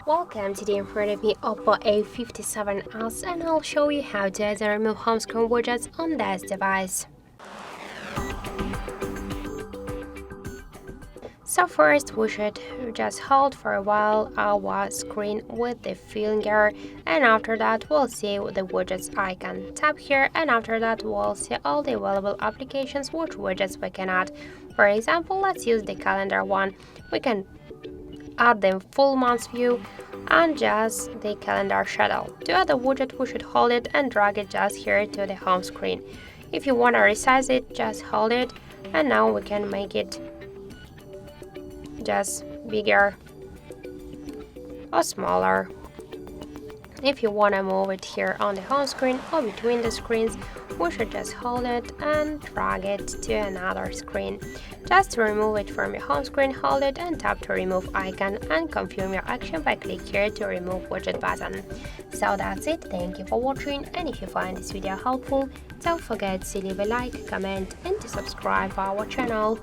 Welcome, today in front of me Oppo A57s, and I'll show you how to add and remove home screen widgets on this device. So first we should just hold for a while our screen with the finger, and after that we'll see the widgets icon. Tap here, and after that we'll see all the available applications which widgets we can add. For example, let's use the calendar one. We can add the full month view and just the calendar shadow. To add the widget, we should hold it and drag it just here to the home screen. If you want to resize it, just hold it, and now we can make it just bigger or smaller. If you want to move it here on the home screen or between the screens, we should just hold it and drag it to another screen. Just to remove it from your home screen, hold it and tap to remove icon and confirm your action by click here to remove widget button. So that's it, thank you for watching, and if you find this video helpful, don't forget to leave a like, comment and to subscribe our channel.